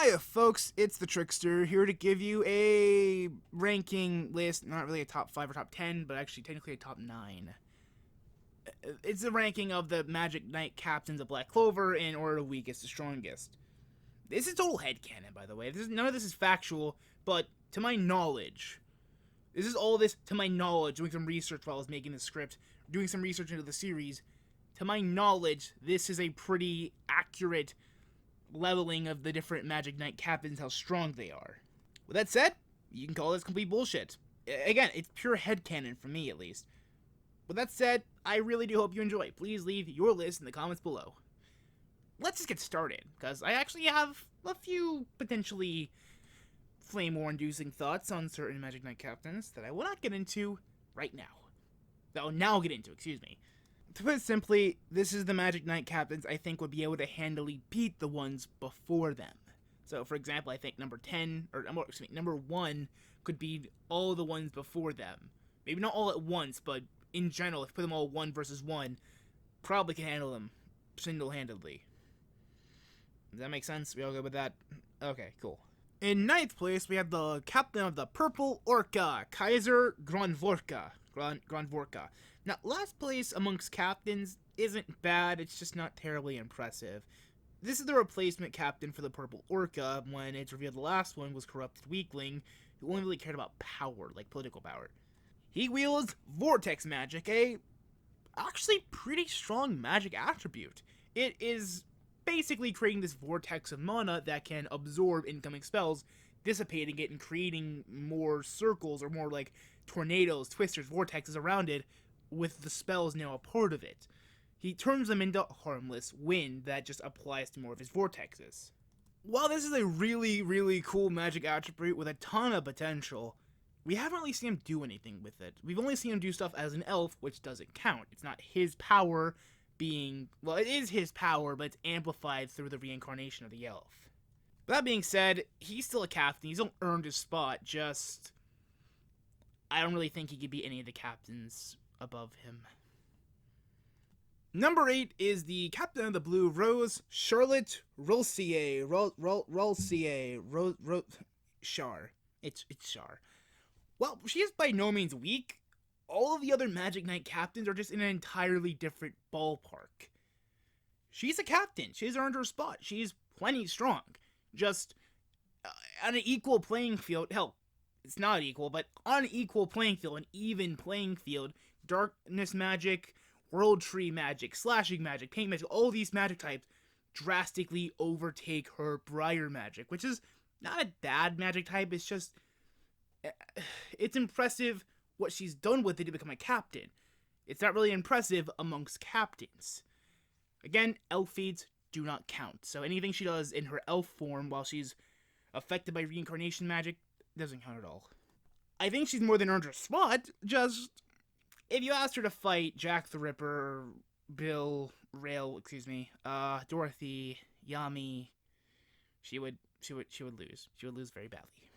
Hiya folks, it's the Trickster here to give you a ranking list, not really a top 5 or top 10, but actually technically a top 9. It's a ranking of the Magic Knight captains of Black-Clover in order of weakest to strongest. This is total headcanon, by the way. None of this is factual, but to my knowledge, this is all this to my knowledge, doing some research while I was making the script, doing some research into the series. To my knowledge, this is a pretty accurate leveling of the different Magic Knight captains, how strong they are. With that said, you can call this complete bullshit. Again, it's pure headcanon for me, at least. With that said, I really do hope you enjoy. Please leave your list in the comments below. Let's just get started, because I actually have a few potentially flame war-inducing thoughts on certain Magic Knight captains that I will not get into right now. That I will now get into, excuse me. To put it simply, this is the Magic Knight captains I think would be able to handily beat the ones before them. So, for example, I think number 1 could beat all the ones before them. Maybe not all at once, but in general, if you put them all 1 versus 1, probably can handle them single-handedly. Does that make sense? We all good with that? Okay, cool. In 9th place, we have the captain of the Purple Orca, Kaiser Grandvorka. Now, last place amongst captains isn't bad, it's just not terribly impressive. This is the replacement captain for the Purple Orca, when it's revealed the last one was Corrupted Weakling, who only really cared about power, like political power. He wields Vortex Magic, a actually pretty strong magic attribute. It is basically creating this vortex of mana that can absorb incoming spells, dissipating it and creating more circles, or more like tornadoes, twisters, vortexes around it, with the spells now a part of it. He turns them into harmless wind that just applies to more of his vortexes. While this is a really, really cool magic attribute with a ton of potential, we haven't really seen him do anything with it. We've only seen him do stuff as an elf, which doesn't count. It's not his power being... well, it is his power, but it's amplified through the reincarnation of the elf. That being said, he's still a captain. He's still earned his spot, just... I don't really think he could beat any of the captains above him. Number 8 is the captain of the Blue Rose, Charlotte Rolsier. Char. It's Char. Well, she is by no means weak. All of the other Magic Knight captains are just in an entirely different ballpark. She's a captain. She's earned her spot. She's plenty strong. Just on an equal playing field. Hell, it's not equal, but on an equal playing field, an even playing field, darkness magic, world tree magic, slashing magic, paint magic, all these magic types drastically overtake her briar magic, which is not a bad magic type. It's just, it's impressive what she's done with it to become a captain. It's not really impressive amongst captains. Again, elf feats do not count, so anything she does in her elf form while she's affected by reincarnation magic doesn't count at all. I think she's more than earned her spot, just... if you asked her to fight Jack the Ripper, Dorothy, Yami, she would lose. She would lose very badly.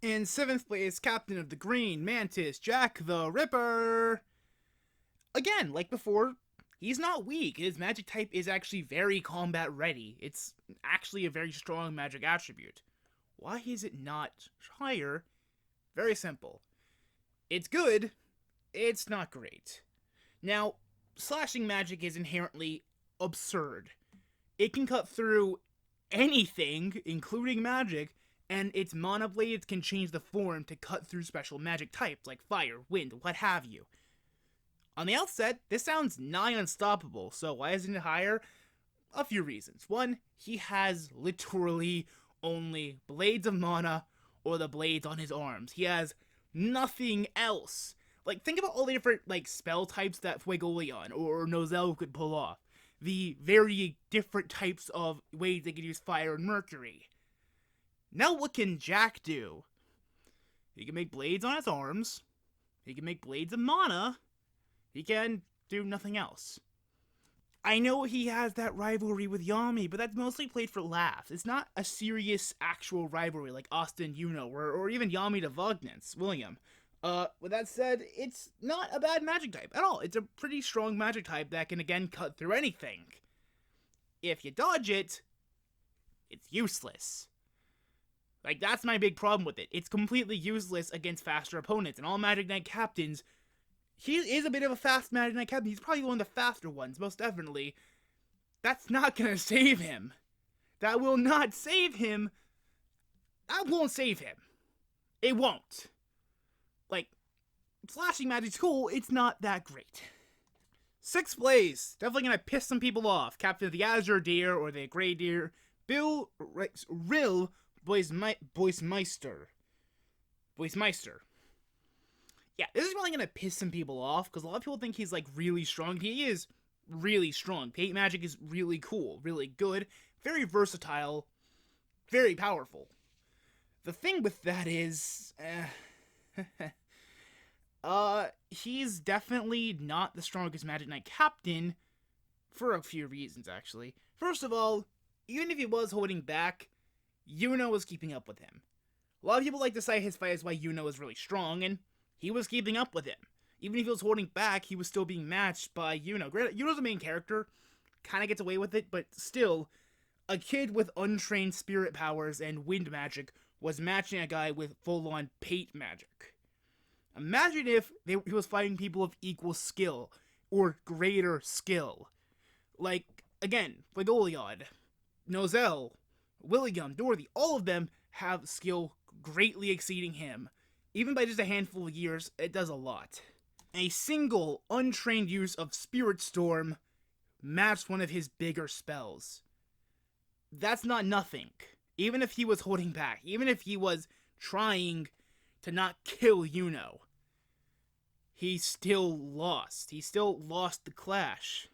In 7th place, captain of the Green Mantis, Jack the Ripper. Again, like before, he's not weak. His magic type is actually very combat ready. It's actually a very strong magic attribute. Why is it not higher? Very simple. It's good. It's not great. Now, slashing magic is inherently absurd. It can cut through anything, including magic, and its mana blades can change the form to cut through special magic types like fire, wind, what have you. On the outset, this sounds nigh unstoppable, so why isn't it higher? A few reasons. One, he has literally only blades of mana or the blades on his arms. He has nothing else. Like, think about all the different, like, spell types that Fuegolion or Nozel could pull off. The very different types of ways they could use fire and mercury. Now what can Jack do? He can make blades on his arms. He can make blades of mana. He can do nothing else. I know he has that rivalry with Yami, but that's mostly played for laughs. It's not a serious, actual rivalry like Austin Yuno or even Yami to William. With that said, it's not a bad magic type at all. It's a pretty strong magic type that can, again, cut through anything. If you dodge it, it's useless. Like, that's my big problem with it. It's completely useless against faster opponents, and all Magic Knight captains, he is a bit of a fast Magic Knight captain. He's probably one of the faster ones, most definitely. That's not gonna save him. That will not save him. That won't save him. It won't. Like, slashing magic's cool, it's not that great. Sixth place, definitely gonna piss some people off. Captain of the Azure Deer or the Grey Deer, Rill Boismeister. Yeah, this is probably gonna piss some people off because a lot of people think he's like really strong. He is really strong. Paint magic is really cool, really good, very versatile, very powerful. The thing with that is, he's definitely not the strongest Magic Knight captain for a few reasons, actually. First of all, even if he was holding back, Yuno was keeping up with him. A lot of people like to cite his fight as why Yuno is really strong, and he was keeping up with him. Even if he was holding back, he was still being matched by Yuno. Granted, Yuno's the main character, kind of gets away with it, but still, a kid with untrained spirit powers and wind magic was matching a guy with full-on paint magic. Imagine if he was fighting people of equal skill, or greater skill. Like, again, Fuegolion, Nozel, William, Dorothy, all of them have skill greatly exceeding him. Even by just a handful of years, it does a lot. A single, untrained use of Spirit Storm matched one of his bigger spells. That's not nothing. Even if he was holding back, even if he was trying to not kill Yuno, he still lost. He still lost the clash.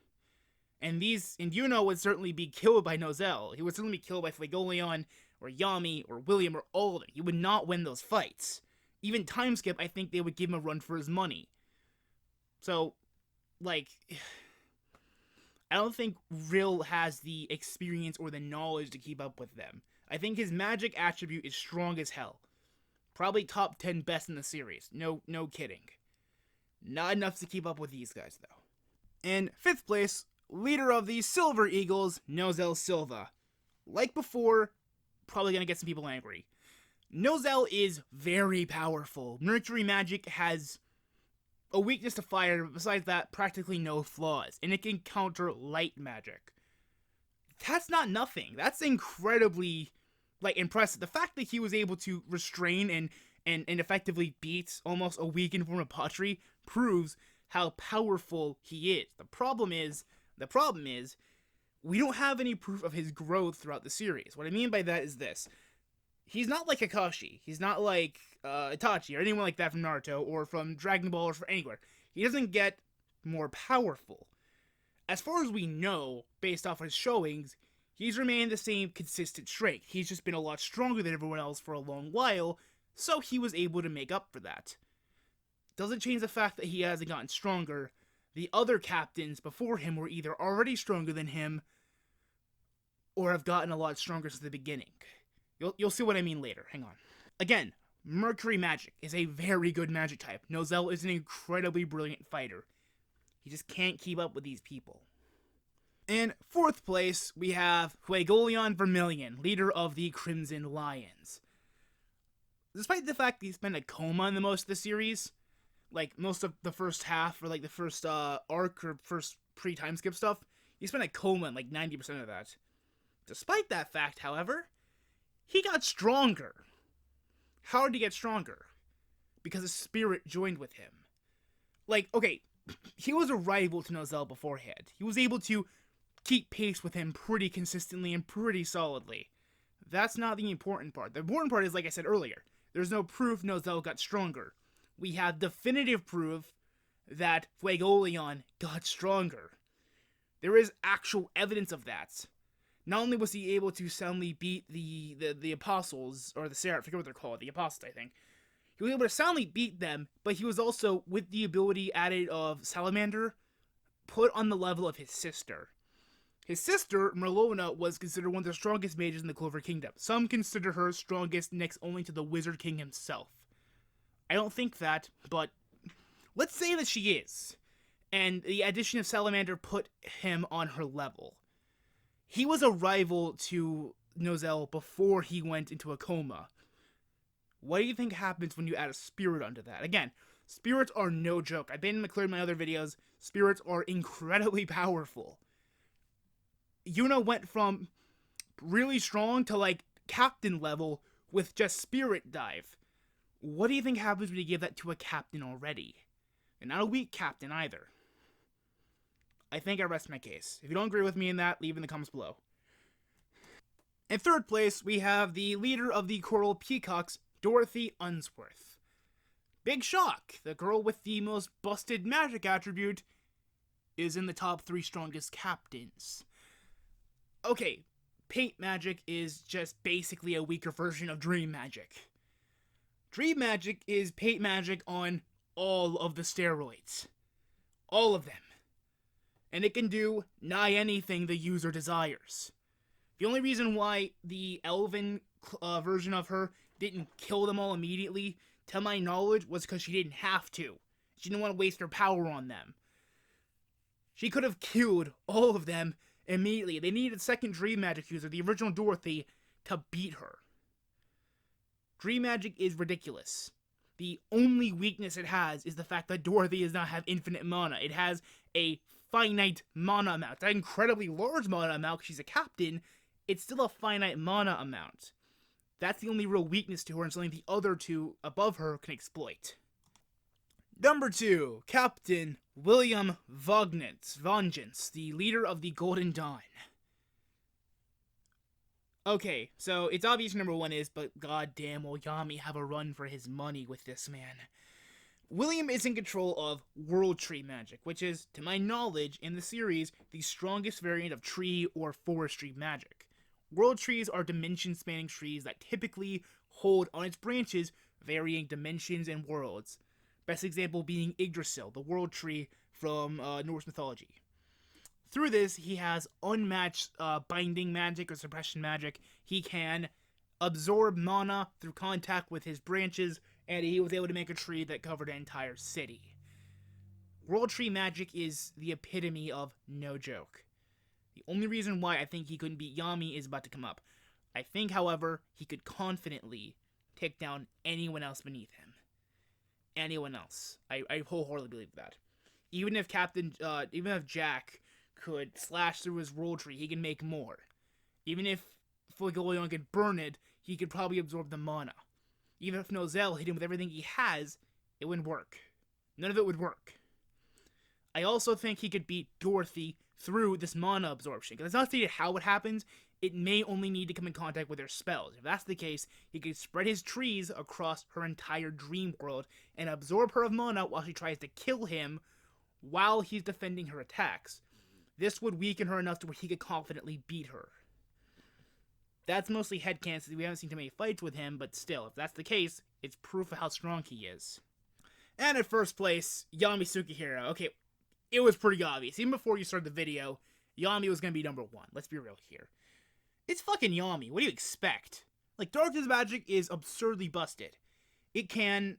And Yuno would certainly be killed by Nozel. He would certainly be killed by Fuegolion, or Yami, or William, or all of them. He would not win those fights. Even Timeskip, I think they would give him a run for his money. So, like, I don't think Rill has the experience or the knowledge to keep up with them. I think his magic attribute is strong as hell. Probably top 10 best in the series. No kidding. Not enough to keep up with these guys, though. In fifth place, leader of the Silver Eagles, Nozel Silva. Like before, probably gonna get some people angry. Nozel is very powerful. Mercury magic has a weakness to fire, but besides that, practically no flaws. And it can counter light magic. That's not nothing. That's incredibly, impressive. The fact that he was able to restrain and effectively beat almost a weakened form of pottery proves how powerful he is. The problem is, we don't have any proof of his growth throughout the series. What I mean by that is this. He's not like Kakashi. He's not like Itachi or anyone like that from Naruto or from Dragon Ball or from anywhere. He doesn't get more powerful. As far as we know, based off of his showings, he's remained the same consistent strength. He's just been a lot stronger than everyone else for a long while, so he was able to make up for that. Doesn't change the fact that he hasn't gotten stronger. The other captains before him were either already stronger than him or have gotten a lot stronger since the beginning. You'll see what I mean later. Hang on. Again, Mercury magic is a very good magic type. Nozel is an incredibly brilliant fighter. He just can't keep up with these people. In fourth place, we have Fuegolion Vermilion, leader of the Crimson Lions. Despite the fact that he spent a coma in the most of the series, like most of the first half, or like the first arc or first pre-time skip stuff, he spent a coma in like 90% of that. Despite that fact, however, he got stronger. How did he get stronger? Because a spirit joined with him. Like, okay, he was a rival to Nozel beforehand. He was able to keep pace with him pretty consistently and pretty solidly. That's not the important part. The important part is, like I said earlier, there's no proof Nozel got stronger. We have definitive proof that Fuegolion got stronger. There is actual evidence of that. Not only was he able to soundly beat the apostles, or the Seraph, I forget what they're called, the apostles, I think. He was able to soundly beat them, but he was also, with the ability added of Salamander, put on the level of his sister. His sister, Merlona, was considered one of the strongest mages in the Clover Kingdom. Some consider her strongest next only to the Wizard King himself. I don't think that, but let's say that she is. And the addition of Salamander put him on her level. He was a rival to Nozel before he went into a coma. What do you think happens when you add a spirit onto that? Again, spirits are no joke. I've been clear in my other videos. Spirits are incredibly powerful. Yuna went from really strong to like captain level with just spirit dive. What do you think happens when you give that to a captain already? And not a weak captain either. I think I rest my case. If you don't agree with me in that, leave in the comments below. In third place, we have the leader of the Coral Peacocks, Dorothy Unsworth. Big shock! The girl with the most busted magic attribute is in the top 3 strongest captains. Okay, paint magic is just basically a weaker version of dream magic. Dream magic is paint magic on all of the steroids. All of them. And it can do nigh anything the user desires. The only reason why the elven version of her didn't kill them all immediately, to my knowledge, was because she didn't have to. She didn't want to waste her power on them. She could have killed all of them immediately. They needed a second dream magic user, the original Dorothy, to beat her. Dream magic is ridiculous. The only weakness it has is the fact that Dorothy does not have infinite mana. It has a finite mana amount. That incredibly large mana amount, because she's a captain, it's still a finite mana amount. That's the only real weakness to her, and something the other two above her can exploit. Number 2, Captain William Vanjins, the leader of the Golden Dawn. Okay, so it's obvious number 1 is, but goddamn will Yami have a run for his money with this man. William is in control of World Tree magic, which is, to my knowledge, in the series, the strongest variant of tree or forestry magic. World trees are dimension-spanning trees that typically hold on its branches varying dimensions and worlds. Best example being Yggdrasil, the world tree from Norse mythology. Through this, he has unmatched binding magic or suppression magic. He can absorb mana through contact with his branches, and he was able to make a tree that covered an entire city. World tree magic is the epitome of no joke. The only reason why I think he couldn't beat Yami is about to come up. I think, however, he could confidently take down anyone else beneath him. Anyone else. I wholeheartedly believe that. Even if Jack could slash through his world tree, he can make more. Even if Fuegolion could burn it, he could probably absorb the mana. Even if Nozel hit him with everything he has, it wouldn't work. None of it would work. I also think he could beat Dorothy through this mana absorption, because it's not stated how it happens. It may only need to come in contact with her spells. If that's the case, he could spread his trees across her entire dream world and absorb her mana while she tries to kill him while he's defending her attacks. This would weaken her enough to where he could confidently beat her. That's mostly headcanon, since we haven't seen too many fights with him, but still, if that's the case, it's proof of how strong he is. And in first place, Yami Sukihiro. Okay, it was pretty obvious. Even before you started the video, Yami was going to be number 1. Let's be real here. It's fucking Yami. What do you expect? Like, Darkness magic is absurdly busted. It can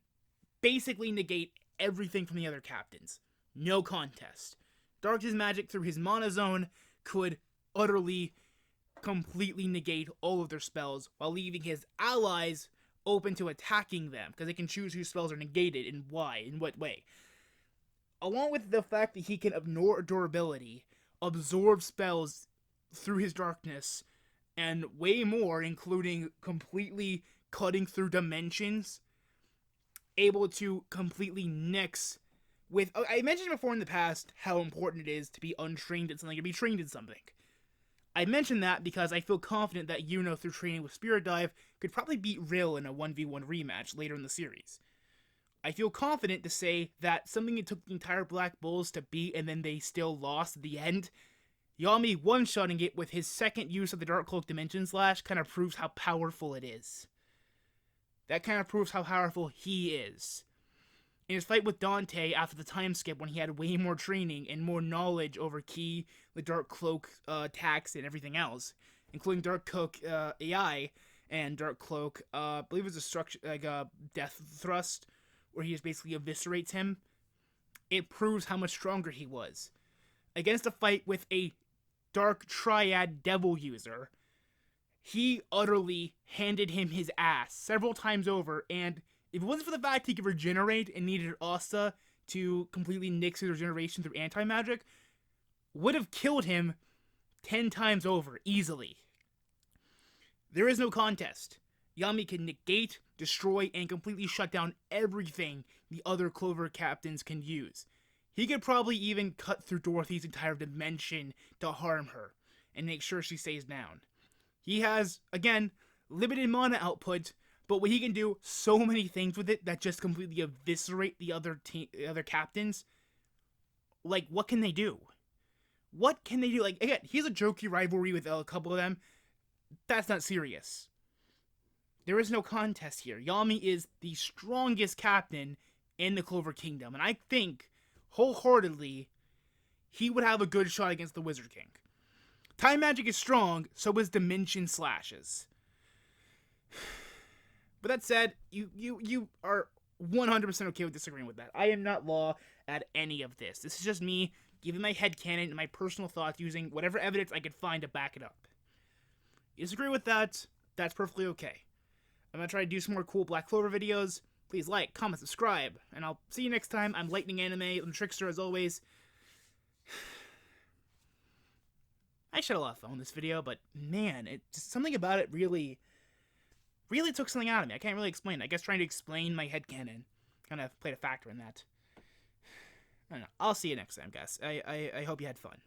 basically negate everything from the other captains. No contest. Darkness magic through his mana zone could utterly, completely negate all of their spells while leaving his allies open to attacking them, because they can choose whose spells are negated and why, in what way. Along with the fact that he can ignore durability, absorb spells through his darkness, and way more, including completely cutting through dimensions, able to completely nix with... I mentioned before in the past how important it is to be untrained at something, to be trained in something. I mentioned that because I feel confident that Yuno, through training with Spirit Dive, could probably beat Rill in a 1v1 rematch later in the series. I feel confident to say that something it took the entire Black Bulls to beat and then they still lost at the end, Yami one-shotting it with his second use of the Dark Cloak Dimension Slash kind of proves how powerful it is. That kind of proves how powerful he is. In his fight with Dante after the time skip, when he had way more training and more knowledge over Ki, the Dark Cloak attacks, and everything else, including Dark Cloak AI and Dark Cloak, I believe it was a structure, like a death thrust, where he just basically eviscerates him. It proves how much stronger he was. Against a fight with a Dark Triad Devil user, he utterly handed him his ass several times over, and if it wasn't for the fact he could regenerate and needed Orca to completely nix his regeneration through anti-magic, would have killed him 10 times over, easily. There is no contest. Yami can negate, destroy, and completely shut down everything the other Clover captains can use. He could probably even cut through Dorothy's entire dimension to harm her, and make sure she stays down. He has, again, limited mana output, but he can do so many things with it that just completely eviscerate the other captains. Like, what can they do? What can they do? Like, again, he has a jokey rivalry with a couple of them. That's not serious. There is no contest here. Yami is the strongest captain in the Clover Kingdom, and I think, wholeheartedly, he would have a good shot against the Wizard King. Time magic is strong, so is dimension slashes. But that said, you are 100% okay with disagreeing with that. I am not law at any of this. This is just me giving my headcanon and my personal thoughts using whatever evidence I could find to back it up. You disagree with that, that's perfectly okay. I'm going to try to do some more cool Black Clover videos. Please like, comment, subscribe, and I'll see you next time. I'm Lightning Anime, I'm Trickster as always. I should have a lot of fun in this video, but man, something about it really took something out of me. I can't really explain it. I guess trying to explain my headcanon kind of played a factor in that. I don't know. I'll see you next time, guys. I hope you had fun.